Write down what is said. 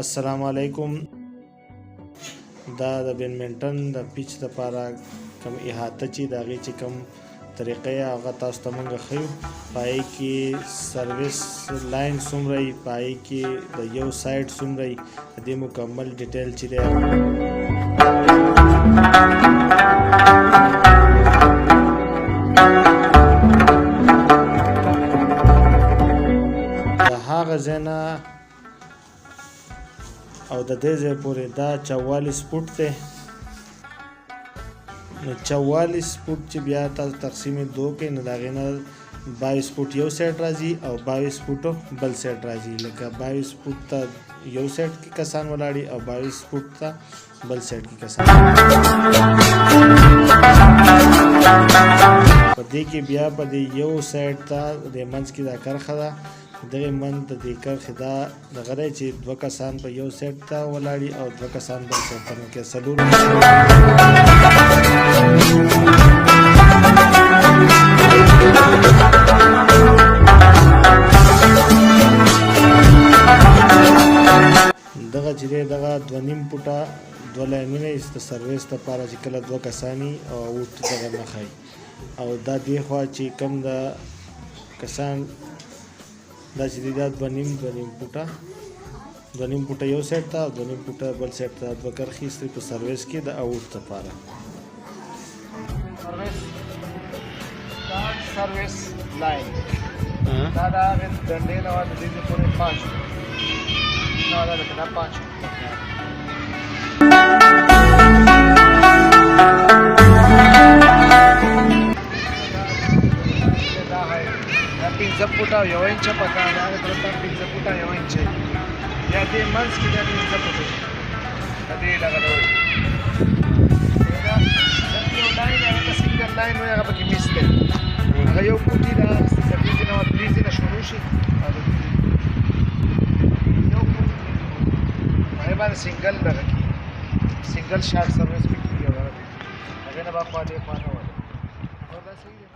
السلام علیکم. دا د بیډمنټن د پیچ لپاره کوم احاطه چې د هغې چې کوم طریقې هغه تاسو ته موږ ښیو. په هغې کې سروس لاین څومره وي، په هغې کې د یو سایډ څومره وي، د دې مکمل ډیټیل چې دی د هغه ځای نه او د دې ځای پورې دا 44 فوټ دی. نو 44 فوټ چې بیا تاسو تقسیم دو کې نو د هغې نه 22 فوټ یو سایډ راځي او 22 فوټ بل سایډ راځي. لکه 22 فوټ ته یو سایډ کې کسان ولاړي او 22 فوټ ته بل سایډ کې کسان. په دې کې بیا په دې یو سایډ ته د منځ کې دا کرښه ده، دغه من د دې کرښې دا دغه دی چې دوه کسان په یو سایډ ته ولاړي او دوه کسان بل سایډ ته. نو کې څلور دغه چې دی دغه 2.5 فوټه دوه لاینونه د سروس لپاره چې کله دوه کسانی او اوټ دغه نه ښایي. او دا دې خوا چې کوم د کسان دا چې دی دا 2.5 فوټه 2.5 فوټه یو سایډ ته او 2.5 فوټه بل سایډ ته دوه کرښې ایستلي په سروس کې د اوټ لپاره. سروس لاین دا د هغې ډنډې نه وه د دې پورې 5 نه ده، لکه دا 5 15 فوټه او 1 انچه پکار ده. هغې طرف ته 15 فوټه 1 انچه بیا دې منځ کې بیا 15 فوټه د دې دغه ډول یو لاین هغه ته سنګل لاین وایي، هغه پکې میس دی. هغه یو فوټ دی، دا درې ځینه وه، درې ځینه شروع شي یو فوټ هغې باندې سنګل دغه کېږي، سنګل شارټ سروس پکې کېږي. هغې نه به خوا دې خوا نه وله. دا صحیح دی.